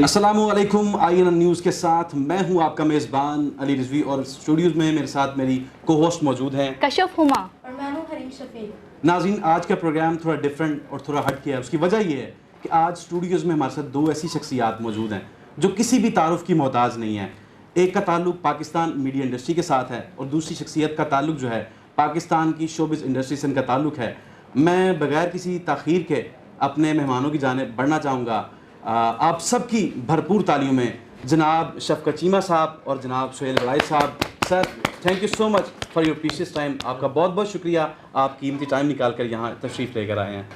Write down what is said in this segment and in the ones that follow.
अस्सलामुअलैकुम। INN news के साथ मैं हूं आपका मेज़बान अली रिजवी और स्टूडियोज़ में मेरे साथ मेरी को होस्ट मौजूद हैं कशफ हुमा और मैं हूँ हरीम शफीक। नाज़रीन, आज का प्रोग्राम थोड़ा डिफरेंट और थोड़ा हट के है। उसकी वजह यह है कि आज स्टूडियोज़ में हमारे साथ दो ऐसी शख्सियात मौजूद हैं जो किसी भी तारुफ की मोहताज नहीं है। एक का ताल्लुक पाकिस्तान मीडिया इंडस्ट्री के साथ है और दूसरी शख्सियत का ताल्लुक जो है पाकिस्तान की शोबिज़ इंडस्ट्री से इनका ताल्लुक है। मैं बगैर किसी ताख़ीर के अपने मेहमानों की जानिब बढ़ना चाहूँगा। आप सबकी भरपूर तालियों में जनाब शफकत चीमा साहब और जनाब सोहेल वड़ाई साहब। Sir, thank you so much for your precious time. आपका बहुत बहुत शुक्रिया, आप कीमती टाइम निकाल कर यहाँ तशरीफ़ लेकर आए हैं।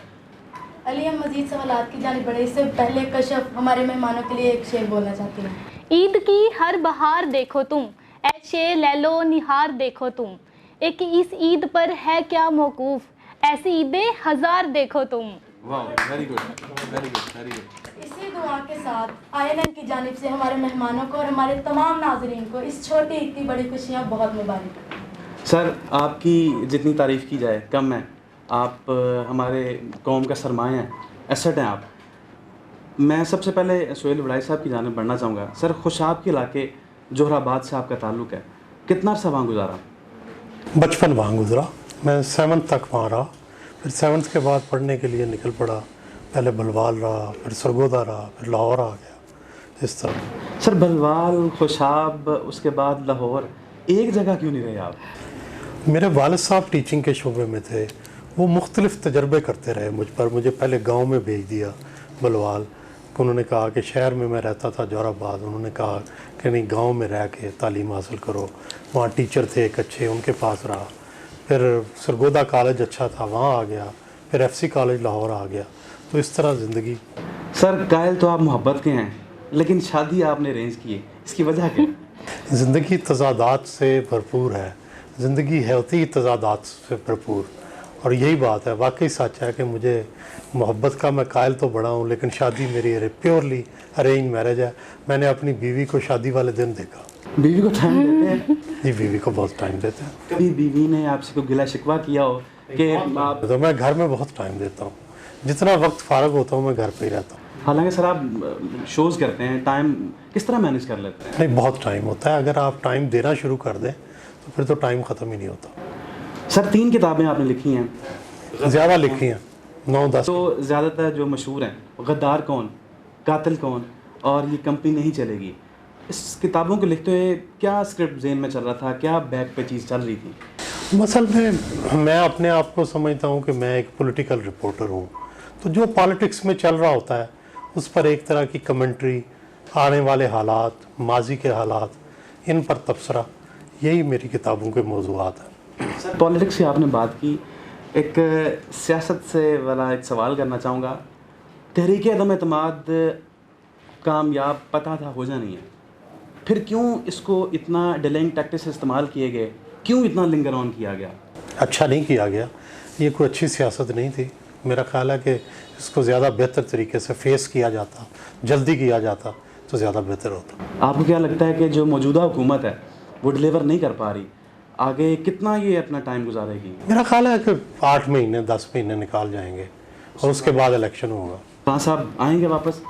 अली, हम मज़ीद सवालात की जानिब बढ़े इससे पहले कशफ हमारे मेहमानों के लिए एक शेर बोलना चाहती हूँ। ईद की हर बहार देखो तुम, ऐ शेर ले लो निहार देखो तुम, एक इस ईद पर है क्या मौकूफ, ऐसी ईदें हजार देखो तुम। वाह, very good, very good, very good. इसी दुआ के साथ आईएनएन की जानिब से हमारे मेहमानों को और हमारे तमाम नाजरीन को इस छोटी ईद की बड़ी खुशियाँ बहुत मुबारक। सर, आपकी जितनी तारीफ़ की जाए कम है। आप हमारे कौम का सरमाया हैं, एसेट हैं आप। मैं सबसे पहले सोहेल वड़ाई साहब की जानिब बढ़ना चाहूँगा। सर, खुशाब के इलाके जोहराबाद से आपका ताल्लुक़ है, कितना अर्सा वहाँ गुजारा? बचपन वहाँ गुजरा, मैं 7th तक वहाँ रहा। फिर 7th के बाद पढ़ने के लिए निकल पड़ा। पहले बलवाल रहा, फिर सरगोदा रहा, फिर लाहौर आ गया, इस तरह। सर, बलवाल, खुशाब, उसके बाद लाहौर, एक जगह क्यों नहीं रहे आप? मेरे वालिद साहब टीचिंग के शोबे में थे, वो मुख्तलिफ़ तजर्बे करते रहे मुझ पर। मुझे पहले गांव में भेज दिया बलवाल, उन्होंने कहा कि शहर में मैं रहता था जोराबाद, उन्होंने कहा कि नहीं, गांव में रह के तालीम हासिल करो। वहाँ टीचर थे एक अच्छे, उनके पास रहा। फिर सरगोदा कॉलेज अच्छा था, वहाँ आ गया। फिर FC कॉलेज लाहौर आ गया। तो इस तरह ज़िंदगी। सर, कायल तो आप मोहब्बत के हैं, लेकिन शादी आपने अरेंज की है, इसकी वजह क्या है? ज़िंदगी तज़ादात से भरपूर है, ज़िंदगी है होती ही तज़ादात से भरपूर। और यही बात है, वाकई सच है कि मुझे मोहब्बत का मैं कायल तो बड़ा हूँ, लेकिन शादी मेरी प्योरली अरेंज मैरिज है। मैंने अपनी बीवी को शादी वाले दिन देखा। बीवी को टाइम देते हैं? जी, बीवी को बहुत टाइम देते हैं। कभी बीवी ने आपसे कोई गिला शिकवा किया हो कि आप? तो मैं घर में बहुत टाइम देता हूँ, जितना वक्त फ़ारग होता हूँ मैं घर पे ही रहता हूँ। हालांकि सर आप शोज़ करते हैं, टाइम किस तरह मैनेज कर लेते हैं? नहीं, बहुत टाइम होता है। अगर आप टाइम देना शुरू कर दें तो फिर तो टाइम ख़त्म ही नहीं होता। सर, 3 किताबें आपने लिखी हैं, ज़्यादा लिखी हैं, 9-10। तो ज़्यादातर जो मशहूर हैं, गद्दार कौन, कातिल कौन और ये कंपनी नहीं चलेगी। इस किताबों को लिखते हुए क्या स्क्रिप्ट ज़हन में चल रहा था, क्या बैक पे चीज़ चल रही थी? असल में मैं अपने आप को समझता हूँ कि मैं एक पॉलिटिकल रिपोर्टर हूँ। तो जो पॉलिटिक्स में चल रहा होता है उस पर एक तरह की कमेंट्री, आने वाले हालात, माजी के हालात, इन पर तबसरा, यही मेरी किताबों के मौज़ूआत हैं। सर, पॉलिटिक्स की आपने बात की, एक सियासत से वाला एक सवाल करना चाहूँगा। तहरीक अदम एतमाद कामयाब पता था हो जानी है, फिर क्यों इसको इतना डिलेइंग टैक्टिक्स इस्तेमाल किए गए, क्यों इतना लिंगर ऑन किया गया? अच्छा नहीं किया गया, ये कोई अच्छी सियासत नहीं थी। मेरा ख्याल है कि इसको ज़्यादा बेहतर तरीके से फेस किया जाता, जल्दी किया जाता तो ज़्यादा बेहतर होता। आपको क्या लगता है कि जो मौजूदा हुकूमत है वो डिलीवर नहीं कर पा रही, आगे कितना ये अपना टाइम गुजारेगी? मेरा ख्याल है कि 8 महीने 10 महीने निकाल जाएंगे और उसके बाद इलेक्शन होगा। खान साहब आएंगे वापस?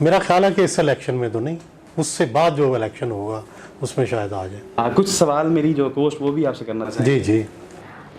मेरा ख्याल है कि इस इलेक्शन में तो नहीं, उससे बाद जो इलेक्शन होगा उसमें शायद आ जाए। कुछ सवाल मेरी जो कोस्ट वो भी आपसे करना चाहिए। जी जी।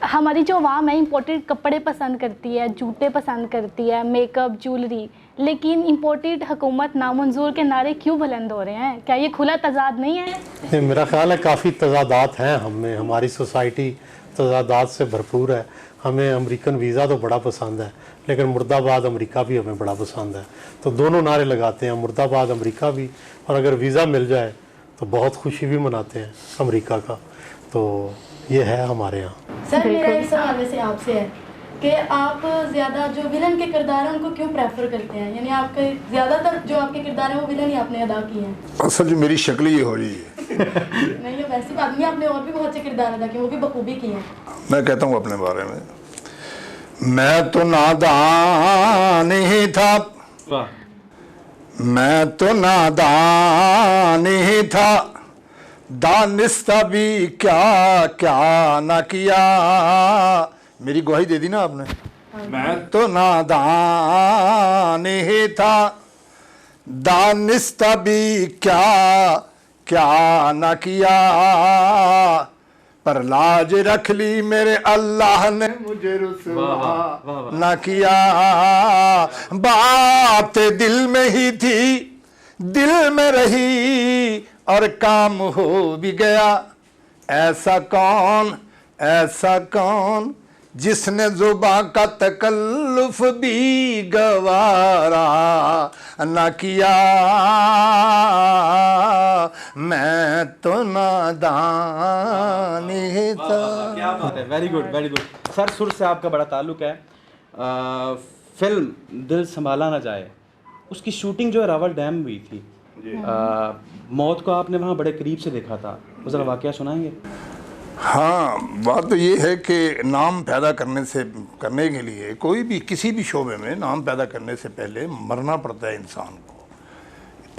हमारी जो आवाम है इम्पोर्टेड कपड़े पसंद करती है, जूते पसंद करती है, मेकअप, ज्वेलरी, लेकिन इम्पोर्टेड हुकूमत नामंजूर के नारे क्यों बुलंद हो रहे हैं? क्या ये खुला तजाद नहीं है? नहीं, मेरा ख्याल है काफ़ी तजादात हैं हम में, हमारी सोसाइटी तजादात से भरपूर है। हमें अमेरिकन वीज़ा तो बड़ा पसंद है, लेकिन मुर्दाबाद अमेरिका भी हमें बड़ा पसंद है। तो दोनों नारे लगाते हैं, मुर्दाबाद अमेरिका भी, और अगर वीज़ा मिल जाए तो बहुत खुशी भी मनाते हैं अमेरिका का। तो ये है हमारे यहाँ। सर, मेरा इस हवाले से आपसे है कि आप ज़्यादा जो विलन के किरदार हैं उनको क्यों प्रेफर करते हैं? यानी आपके ज़्यादातर जो आपके किरदार हैं वो विलन ही आपने अदा किए हैं। असल जो मेरी शक्ल ही हो रही है। नहीं, ये वैसी बात नहीं, आपने और भी बहुत से किरदार अदा किए, वो भी बखूबी किए हैं। मैं कहता हूँ अपने बारे में, मैं तो नादान ही था, वाह, मैं तो नादान ही था, दानिस्ता भी क्या क्या ना किया। मेरी गवाही दे दी ना आपने। मैं तो नादान ही था, दानिस्ता भी क्या क्या न किया, पर लाज रख ली मेरे अल्लाह ने मुझे रुसवा न किया। बात दिल में ही थी, दिल में रही, और काम हो भी गया। ऐसा कौन जिसने जुबां का तकल्लुफ भी गवारा न किया। मैं तो नादान ही था। क्या बात है, very good very good. Sir सुर से आपका बड़ा ताल्लुक है। फिल्म दिल संभाला ना जाए, उसकी शूटिंग जो है रावल डैम हुई थी। मौत को आपने वहाँ बड़े करीब से देखा था, वो ज़रा वाकया सुनाएंगे? हाँ, बात तो ये है कि नाम पैदा करने के लिए कोई भी किसी भी शोबे में नाम पैदा करने से पहले मरना पड़ता है इंसान को,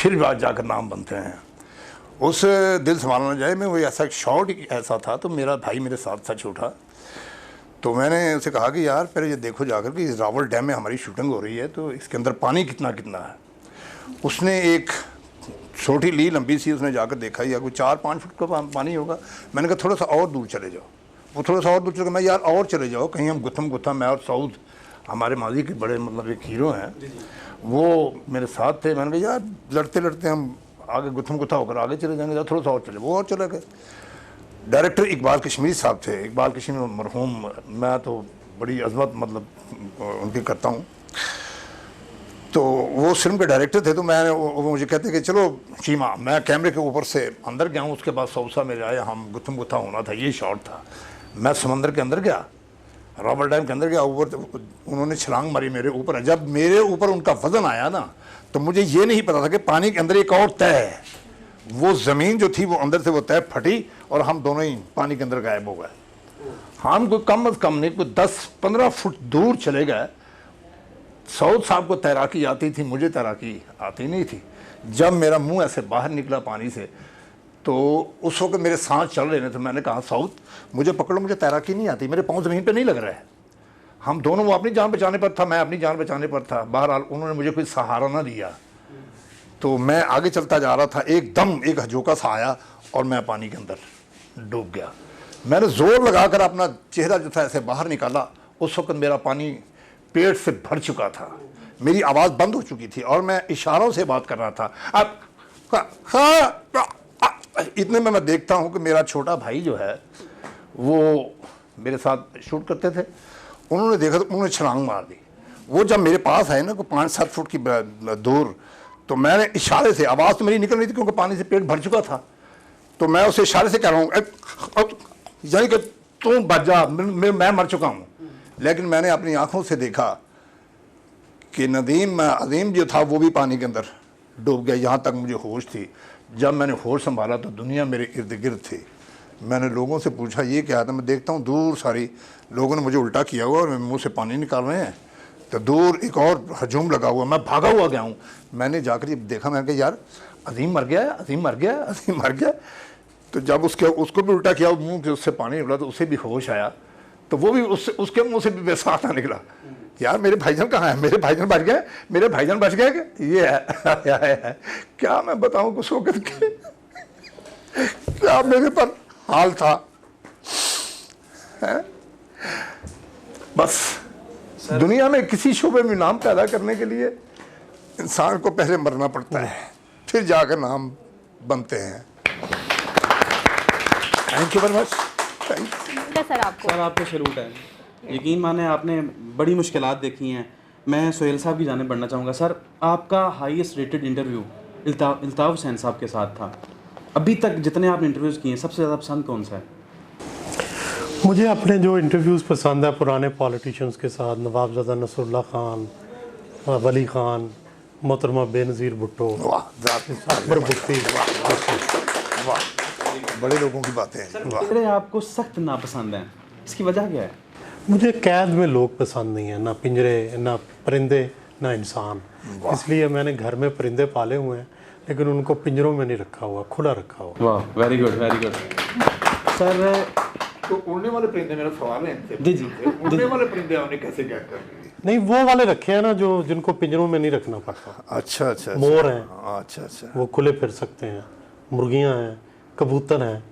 फिर बाद जाकर नाम बनते हैं। उस दिल संभालना ना जाए में वो ऐसा शॉट ऐसा था, तो मेरा भाई मेरे साथ था छोटा, तो मैंने उसे कहा कि यार पहले ये देखो जाकर कि इस रावल डैम में हमारी शूटिंग हो रही है, तो इसके अंदर पानी कितना कितना है। उसने एक छोटी ली लंबी सी उसने जाकर देखा, या कोई 4-5 फुट का पानी होगा। मैंने कहा थोड़ा सा और दूर चले जाओ। वो थोड़ा सा और दूर चले गया। मैं यार और चले जाओ कहीं हम गुत्थम मैं और साउथ हमारे माजी के बड़े मतलब एक हीरो हैं, वो मेरे साथ थे। मैंने कहा यार लड़ते लड़ते हम आगे गुत्थम होकर आगे चले जाएंगे, थोड़ा सा और चले। वो और चले गए। डायरेक्टर इकबाल कश्मीरी साहब थे। इकबाल कश्मीरी मरहूम, मैं तो बड़ी अजमत मतलब उनकी करता हूँ। तो वो फिल्म के डायरेक्टर थे, तो मैंने वो मुझे कहते कि चलो चीमा, मैं कैमरे के ऊपर से अंदर गया हूँ, उसके बाद सौसा मेरे आया, हम गुत्थम होना था, ये शॉट था। मैं समंदर के अंदर गया, रावल डैम के अंदर गया, ऊपर उन्होंने छलांग मारी मेरे ऊपर। जब मेरे ऊपर उनका वजन आया ना, तो मुझे ये नहीं पता था कि पानी के अंदर एक और तय है। वो ज़मीन जो थी वो अंदर से वो तय फटी और हम दोनों ही पानी के अंदर गायब हो गए। हम कोई कम अज़ कम नहीं, कोई 10-15 फुट दूर चले गए। सऊद साहब को तैराकी आती थी, मुझे तैराकी आती नहीं थी। जब मेरा मुंह ऐसे बाहर निकला पानी से, तो उस वक्त मेरे सांस चल रहे थे, तो मैंने कहा सऊद मुझे पकड़ो, मुझे तैराकी नहीं आती, मेरे पाँव ज़मीन पे नहीं लग रहे हैं। हम दोनों, वो अपनी जान बचाने पर था, मैं अपनी जान बचाने पर था। बहरहाल उन्होंने मुझे कोई सहारा ना दिया, तो मैं आगे चलता जा रहा था। एकदम एक हजोका सा आया और मैं पानी के अंदर डूब गया। मैंने ज़ोर लगाकर अपना चेहरा जो था ऐसे बाहर निकाला। उस वक्त मेरा पानी पेट से भर चुका था, मेरी आवाज़ बंद हो चुकी थी और मैं इशारों से बात कर रहा था। अब इतने में मैं देखता हूँ कि मेरा छोटा भाई जो है वो मेरे साथ शूट करते थे, उन्होंने देखा तो उन्होंने छलांग मार दी। वो जब मेरे पास आए ना कोई 5-7 फुट की दूर, तो मैंने इशारे से, आवाज़ तो मेरी निकल रही थी क्योंकि पानी से पेट भर चुका था, तो मैं उसे इशारे से कह रहा हूँ यानी कि तू बच जा, मैं मर चुका हूँ। लेकिन मैंने अपनी आंखों से देखा कि नदीम अजीम जो था वो भी पानी के अंदर डूब गया। यहाँ तक मुझे होश थी। जब मैंने होश संभाला तो दुनिया मेरे इर्द गिर्द थी। मैंने लोगों से पूछा ये क्या था, मैं देखता हूँ दूर सारी लोगों ने मुझे उल्टा किया हुआ और मुंह से पानी निकाल रहे हैं, तो दूर एक और हजूम लगा हुआ। मैं भागा हुआ गया हूँ। मैंने जाकर जब देखा, मैंने कहा यार अजीम मर गया है, अजीम मर गया, अजीम मर गया। तो जब उसको भी उल्टा किया, मुँह से उससे पानी निकला, तो उसे भी होश आया, तो वो भी उसके मुंह से भी वैसा आता निकला, यार मेरे भाईजान कहाँ है, मेरे भाईजान बच गए, मेरे भाईजान बच गए क्या? ये है। क्या मैं बताऊँ कुछ होकर के क्या मेरे पर हाल था है? बस दुनिया में किसी शोबे में नाम पैदा करने के लिए इंसान को पहले मरना पड़ता है, फिर जाकर नाम बनते हैं। Thank you very much. Sir आपको सैल्यूट है। यकीन माने आपने बड़ी मुश्किलात देखी हैं। मैं सोहेल साहब की जाने बढ़ना चाहूँगा। सर आपका हाईएस्ट रेटेड इंटरव्यू इल्ताफ़ हुसैन साहब के साथ था। अभी तक जितने आपने इंटरव्यूज़ किए हैं सबसे ज़्यादा पसंद कौन सा है? मुझे अपने जो इंटरव्यूज़ पसंद है पुराने पॉलिटिशियंस के साथ, नवाबज़ादा नसरुल्लाह खान, वली खान, मोहतरमा बेनज़ीर भुट्टो, अकबर भुट्टी, बड़े लोगों की बातें हैं। सर आपको सख्त नापसंद हैं, इसकी वजह क्या है? मुझे कैद में लोग पसंद नहीं है, ना पिंजरे, ना परिंदे, ना इंसान। इसलिए मैंने घर में परिंदे पाले हुए हैं, लेकिन उनको पिंजरों में नहीं रखा हुआ, खुला रखा हुआ। वाह, very good very good. Sir तो उड़ने वाले परिंदे, मेरा सवाल है इनसे, जी, जी। उड़ने वाले परिंदे आपने कैसे क्या कर लिए? नहीं, वो वाले रखे हैं ना जो जिनको पिंजरों में नहीं रखना पड़ता। अच्छा अच्छा मोर हैं, अच्छा अच्छा। वो खुले फिर सकते हैं, मुर्गियां हैं, कबूतर हैं,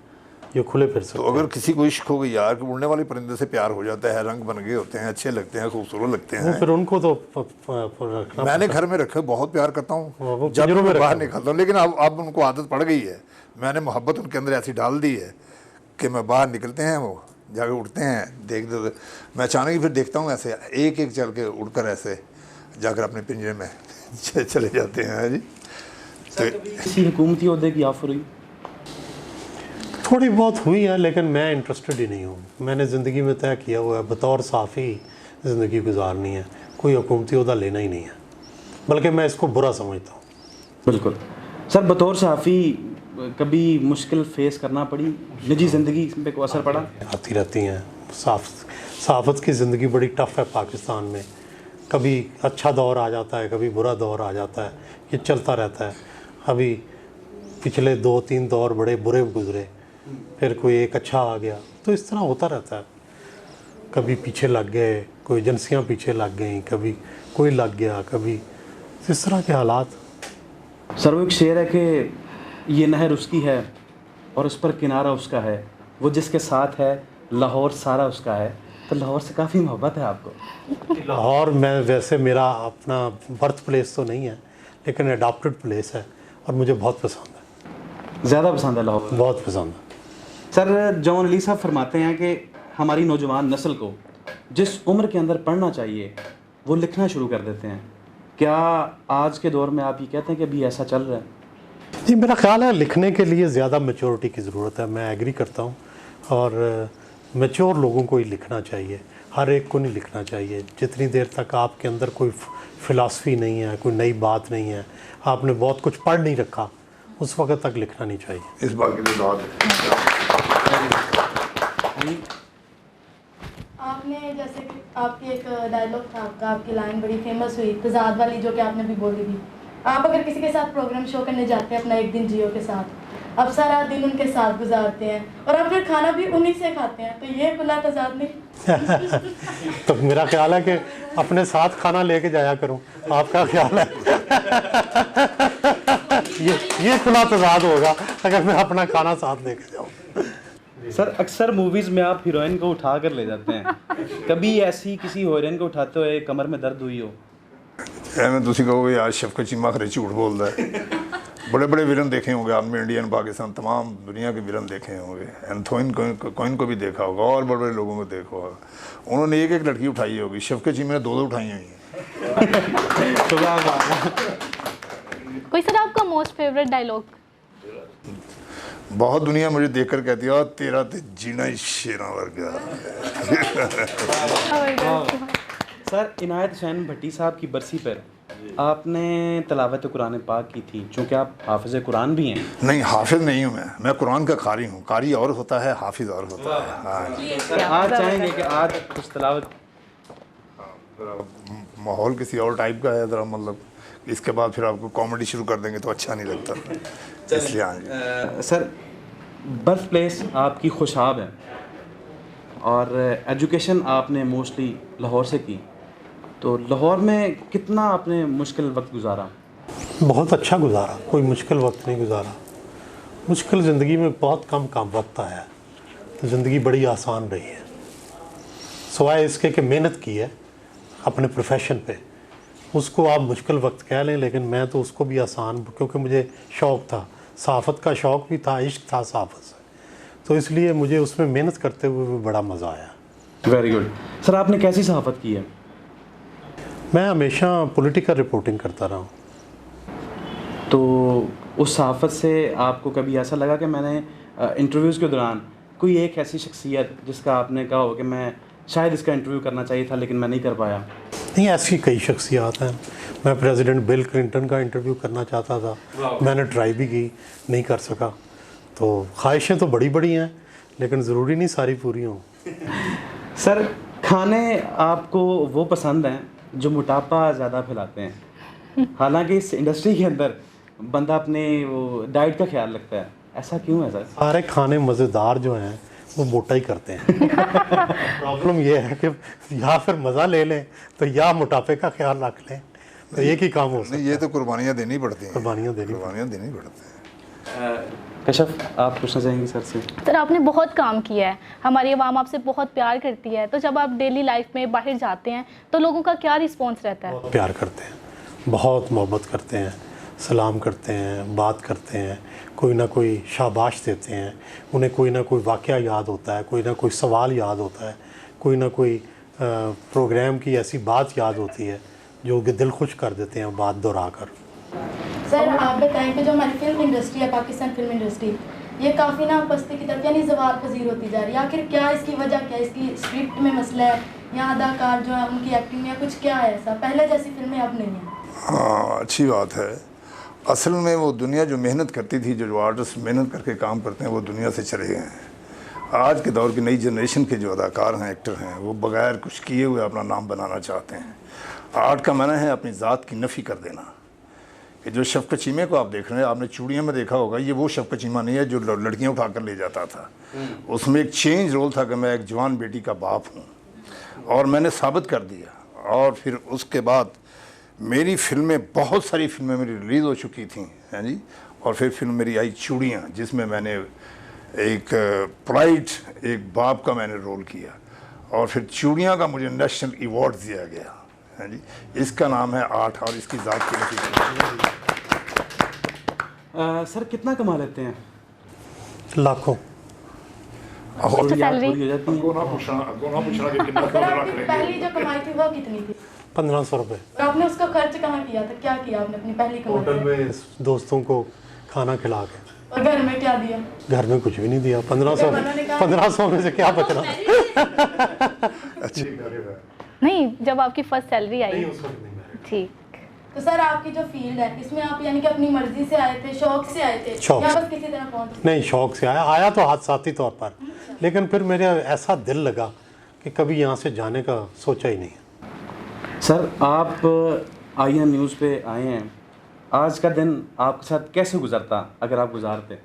ये खुले फिर सकते तो हैं। अगर किसी को इश्क हो गई यार कि उड़ने वाले परिंदे से प्यार हो जाता है, रंग बन गए होते हैं, अच्छे लगते हैं, खूबसूरत लगते वो हैं, फिर उनको तो रखना मैंने घर में रखे, बहुत प्यार करता वो हूँ जब पिंजरों में मैं बाहर रखे। निकलता हूँ, लेकिन अब उनको आदत पड़ गई है, मैंने मोहब्बत उनके अंदर ऐसी डाल दी है कि मैं बाहर निकलते हैं वो जाके उड़ते हैं, देख दो मैं अचानक ही फिर देखता हूँ ऐसे एक एक चल के उड़कर ऐसे जाकर अपने पिंजरे में चले जाते हैं। जी तो किसी हुकूमती ओहदे की ऑफर हुई? थोड़ी बहुत हुई है, लेकिन मैं इंटरेस्टेड ही नहीं हूँ। मैंने ज़िंदगी में तय किया हुआ है बतौर साफ़ी ज़िंदगी गुजारनी है, कोई हुकूमती ओहदा लेना ही नहीं है, बल्कि मैं इसको बुरा समझता हूँ। बिल्कुल सर, बतौर सहाफ़ी कभी मुश्किल फेस करना पड़ी, निजी ज़िंदगी पे कोई असर पड़ा? आती रहती हैं। सहाफ़त की ज़िंदगी बड़ी टफ़ है पाकिस्तान में, कभी अच्छा दौर आ जाता है, कभी बुरा दौर आ जाता है, ये चलता रहता है। अभी पिछले 2-3 दौर बड़े बुरे गुजरे, फिर कोई एक अच्छा आ गया, तो इस तरह होता रहता है। कभी पीछे लग गए, कोई एजेंसियाँ पीछे लग गई, कभी कोई लग गया, कभी इस तरह के हालात। सर वो एक शेर है कि ये नहर उसकी है और उस पर किनारा उसका है, वो जिसके साथ है लाहौर सारा उसका है। तो लाहौर से काफ़ी मोहब्बत है आपको? लाहौर में वैसे मेरा अपना बर्थ प्लेस तो नहीं है, लेकिन अडॉप्टेड प्लेस है और मुझे बहुत पसंद है। ज़्यादा पसंद है लाहौर? बहुत पसंद है। सर जॉन अली साहब फरमाते हैं कि हमारी नौजवान नस्ल को जिस उम्र के अंदर पढ़ना चाहिए वो लिखना शुरू कर देते हैं। क्या आज के दौर में आप ये कहते हैं कि अभी ऐसा चल रहा है? जी, मेरा ख्याल है लिखने के लिए ज़्यादा मैच्योरिटी की ज़रूरत है, मैं एग्री करता हूँ। और मैच्योर लोगों को ही लिखना चाहिए, हर एक को नहीं लिखना चाहिए। जितनी देर तक आपके अंदर कोई फ़िलासफ़ी नहीं है, कोई नई बात नहीं है, आपने बहुत कुछ पढ़ नहीं रखा, उस वक्त तक लिखना नहीं चाहिए। इस बात के लिए दाद है। आपने जैसे कि आपकी एक डायलॉग था आपका, आपकी लाइन बड़ी फेमस हुई तजाद वाली, जो कि आपने भी बोली थी। आप अगर किसी के साथ प्रोग्राम शो करने जाते हैं अपना एक दिन जियो के साथ, आप सारा दिन उनके साथ गुजारते हैं और आप फिर खाना भी उन्हीं से खाते हैं, तो ये खुला तजाद नहीं? तो मेरा ख्याल है कि अपने साथ खाना लेके जाया करूं, आपका ख्याल है? ये खुला तजाद होगा अगर मैं अपना खाना साथ लेके जाऊं। सर अक्सर मूवीज़ में आप हीरोइन को उठा कर ले जाते हैं, कभी ऐसी किसी हीरोइन को उठाते हुए कमर में दर्द हुई हो? मैं तुसी कहोगे यार शफकत चीमा खरे झूठ बोलता है। बड़े बड़े विलन देखे होंगे आपने, इंडियन पाकिस्तान तमाम दुनिया के विलन देखे होंगे, एंथोइन कोइन को भी देखा होगा और बड़े बड़े लोगों को देखा होगा। उन्होंने एक एक लड़की उठाई होगी, शफकत चीमा ने 2-2 उठाई हुई हैं। कोई सर आपका मोस्ट फेवरेट डायलॉग? बहुत दुनिया मुझे देखकर कहती है तेरा तो जीना ही शेरा वर्गा। सर इनायत हुसैन भट्टी साहब की बरसी पर आपने तलावत कुरान पाक की थी, चूँकि आप हाफिज़ कुरान भी हैं। नहीं, हाफिज नहीं हूँ मैं कुरान का कारी हूँ। कारी और होता है, हाफिज और होता है। हाँ, सर आज चाहेंगे कि आज कुछ तलावत? माहौल किसी और टाइप का है ज़रा, मतलब इसके बाद फिर आपको कॉमेडी शुरू कर देंगे तो अच्छा नहीं लगता, इसलिए। हाँ जी। सर बर्थ प्लेस आपकी खुशाब है और एजुकेशन आपने मोस्टली लाहौर से की, तो लाहौर में कितना आपने मुश्किल वक्त गुजारा? बहुत अच्छा गुजारा, कोई मुश्किल वक्त नहीं गुजारा। मुश्किल ज़िंदगी में बहुत कम वक्त आया है, तो ज़िंदगी बड़ी आसान रही है। सिवाय इसके कि मेहनत की है अपने प्रोफेशन पे, उसको आप मुश्किल वक्त कह लें, लेकिन मैं तो उसको भी आसान, क्योंकि मुझे शौक़ था, सहाफ़त का शौक़ भी था, इश्क था सहाफ़त से, तो इसलिए मुझे उसमें मेहनत करते हुए भी बड़ा मज़ा आया। Very good. सर आपने कैसी सहाफ़त की है? मैं हमेशा पॉलिटिकल रिपोर्टिंग करता रहा हूँ। तो उस सहाफ़त से आपको कभी ऐसा लगा कि मैंने इंटरव्यूज़ के दौरान कोई एक ऐसी शख्सियत जिसका आपने कहा हो कि मैं शायद इसका इंटरव्यू करना चाहिए था लेकिन मैं नहीं कर पाया? नहीं, ऐसी कई शख्सियात हैं। मैं प्रेसिडेंट बिल क्लिंटन का इंटरव्यू करना चाहता था, मैंने ट्राई भी की, नहीं कर सका। तो ख्वाहिशें तो बड़ी बड़ी हैं, लेकिन ज़रूरी नहीं सारी पूरी हों। सर खाने आपको वो पसंद हैं जो मोटापा ज़्यादा फैलाते हैं, हालांकि इस इंडस्ट्री के अंदर बंदा अपने वो डाइट का ख्याल रखता है, ऐसा क्यों है सर? सारे खाने मज़ेदार जो हैं वो मोटा ही करते हैं। प्रॉब्लम ये है कि या फिर मज़ा ले लें तो या मोटापे का ख्याल रख लें, तो एक ही काम हो सकता नहीं, ये तो कुर्बानियाँ देनी पड़ती हैं, कुर्बानियाँ देनी कुर्बानियाँ देनी पड़ती हैं। कशफ, आप पूछना चाहेंगे सर से? सर आपने बहुत काम किया है, हमारी आवाम आपसे बहुत प्यार करती है, तो जब आप डेली लाइफ में बाहर जाते हैं तो लोगों का क्या रिस्पॉन्स रहता है? प्यार करते हैं, बहुत मोहब्बत करते हैं, सलाम करते हैं, बात करते हैं, कोई ना कोई शाबाश देते हैं, उन्हें कोई ना कोई वाक़या याद होता है, कोई ना कोई सवाल याद होता है, कोई ना कोई प्रोग्राम की ऐसी बात याद होती है जो कि दिल खुश कर देते हैं बात दोहरा कर। सर आप बताएं कि जो हमारी फिल्म इंडस्ट्री है, पाकिस्तान फिल्म इंडस्ट्री, ये काफ़ी ना पस्ती की तरफ यानी ज़वाल पजीर होती जा रही है। आखिर क्या इसकी वजह क्या है? इसकी स्क्रिप्ट में मसला है या अदाकार जो है उनकी एक्टिंग में, या कुछ क्या है ऐसा? पहले जैसी फिल्में अब नहीं हैं। हाँ, अच्छी बात है। असल में वो दुनिया जो मेहनत करती थी, जो आर्टिस्ट मेहनत करके काम करते हैं, वो दुनिया से चले गए हैं। आज के दौर की नई जनरेशन के जो अदाकार हैं, एक्टर हैं, वो बगैर कुछ किए हुए अपना नाम बनाना चाहते हैं। आर्ट का माना है अपनी ज़ात की नफ़ी कर देना। ये जो शफ़क़त चीमे को आप देख रहे हैं, आपने चूड़ियाँ में देखा होगा, ये वो शफ़क़त चीमा नहीं है जो लड़कियाँ उठा कर ले जाता था। उसमें एक चेंज रोल था कि मैं एक जवान बेटी का बाप हूँ, और मैंने साबित कर दिया। और फिर उसके बाद मेरी फिल्में, बहुत सारी फिल्में मेरी रिलीज़ हो चुकी थी, हैं जी। और फिर फिल्म मेरी आई चूड़ियाँ, जिसमें मैंने एक प्राइड, एक बाप का मैंने रोल किया, और फिर चूड़ियाँ का मुझे नेशनल अवार्ड दिया गया, हैं जी। इसका नाम है आर्ट, और इसकी ज़ात की नफी। सर कितना कमा लेते हैं? लाखों। थोड़ी याद सैलरी? पूरी हो जाती है? अगो ना पूछना कि कितना सर आपकी पहली जो कमाई थी वो कितनी थी? 1500 रुपये। और आपने उसका खर्च कहाँ किया था? क्या किया आपने अपनी पहली कमाई होटल से? में दोस्तों को खाना खिला के। और घर में क्या दिया? घर में कुछ भी नहीं दिया। 1500 में से क्या बचना? नहीं, जब आपकी फर्स्ट सैलरी आई। ठीक। तो सर आपकी जो फील्ड है, इसमें आप यानी कि अपनी मर्जी से आए थे, शौक से आए थे, शौक या से। बस किसी तरह पहुंचे? नहीं, शौक से आया तो हादसाती तौर पर, लेकिन फिर मेरे ऐसा दिल लगा कि कभी यहाँ से जाने का सोचा ही नहीं। सर आप IN न्यूज़ पे आए हैं, आज का दिन आपके साथ कैसे गुजरता अगर आप गुजारते?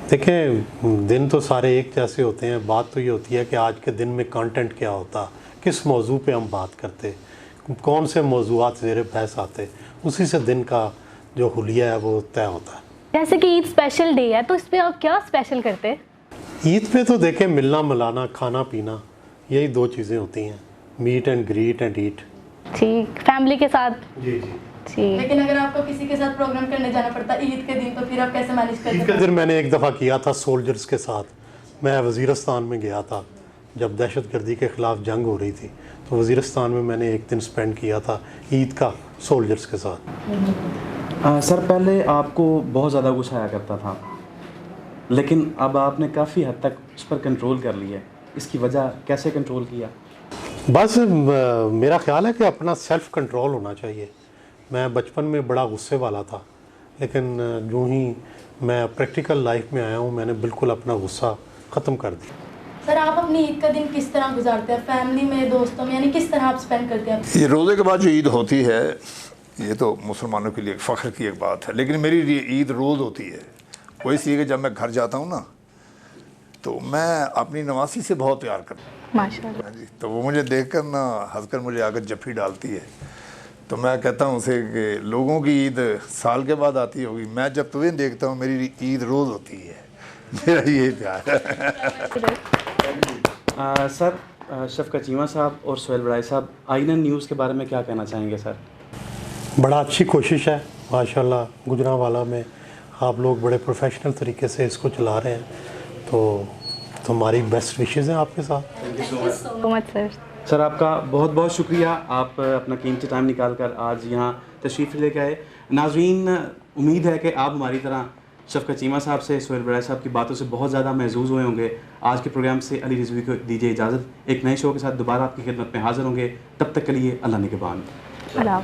देखें, दिन तो सारे एक जैसे होते हैं, बात तो ये होती है कि आज के दिन में कंटेंट क्या होता, किस मौजू पे हम बात करते, कौन से मौजूआत ज़ेर बहस आते, उसी से दिन का जो हुलिया है वो तय होता है। जैसे कि ईद स्पेशल डे है, तो इस पे आप क्या स्पेशल करते? ईद पे तो देखें, मिलना मिलाना, खाना पीना, यही दो चीज़ें होती हैं, meet and greet and eat. ठीक, फैमिली के साथ। जी। ठीक। लेकिन अगर आपको किसी के साथ प्रोग्राम करने जाना पड़ता ईद के दिन, तो फिर आप कैसे मैनेज कर ईद सकते? के दिन मैंने एक दफ़ा किया था सोल्जर्स के साथ। मैं वज़ीरिस्तान में गया था जब दहशतगर्दी के ख़िलाफ़ जंग हो रही थी, तो वज़ीरिस्तान में मैंने एक दिन स्पेंड किया था ईद का सोल्जर्स के साथ। सर पहले आपको बहुत ज़्यादा गुस्सा आया करता था, लेकिन अब आपने काफ़ी हद तक उस पर कंट्रोल कर लिया है, इसकी वजह कैसे कंट्रोल किया? बस मेरा ख्याल है कि अपना सेल्फ़ कंट्रोल होना चाहिए। मैं बचपन में बड़ा गुस्से वाला था, लेकिन यूँ ही मैं प्रैक्टिकल लाइफ में आया हूँ, मैंने बिल्कुल अपना गुस्सा ख़त्म कर दिया। सर आप अपनी ईद का दिन किस तरह गुजारते हैं? फैमिली में, दोस्तों में, यानी किस तरह आप स्पेंड करते हैं? ये रोज़े के बाद जो ईद होती है, ये तो मुसलमानों के लिए फ़ख्र की एक बात है, लेकिन मेरी लिए ईद रोज़ होती है। वो इसलिए कि जब मैं घर जाता हूँ ना, तो मैं अपनी नवासी से बहुत प्यार करता हूँ। माशाल्लाह। जी, तो वो मुझे देखकर ना हंसकर मुझे आकर जफ्फी डालती है, तो मैं कहता हूँ उसे कि लोगों की ईद साल के बाद आती होगी, मैं जब तुम्हें देखता हूँ मेरी ईद रोज़ होती है। मेरा ये प्यार है। सर शफ़क़त चीमा साहब और सोहेल बड़ाई साहब, IN न्यूज़ के बारे में क्या कहना चाहेंगे सर? बड़ा अच्छी कोशिश है माशाल्लाह, गुजरांवाला में आप लोग बड़े प्रोफेशनल तरीके से इसको चला रहे हैं, तो हमारी बेस्ट विशेज़ हैं आपके साथ। So much sir. सर आपका बहुत बहुत शुक्रिया, आप अपना कीमती टाइम निकाल कर आज यहाँ तशरीफ़ लेके आए। नाज़रीन, उम्मीद है कि आप हमारी तरह शफ़क़त चीमा साहब से, सोहेल बड़ाई साहब की बातों से बहुत ज़्यादा महजूज़ हुए होंगे। आज के प्रोग्राम से अली रिजवी को दीजिए इजाज़त, एक नए शो के साथ दोबारा आपकी खिदमत में हाज़िर होंगे, तब तक के लिए अल्लाह निगहबान। अल्लाह।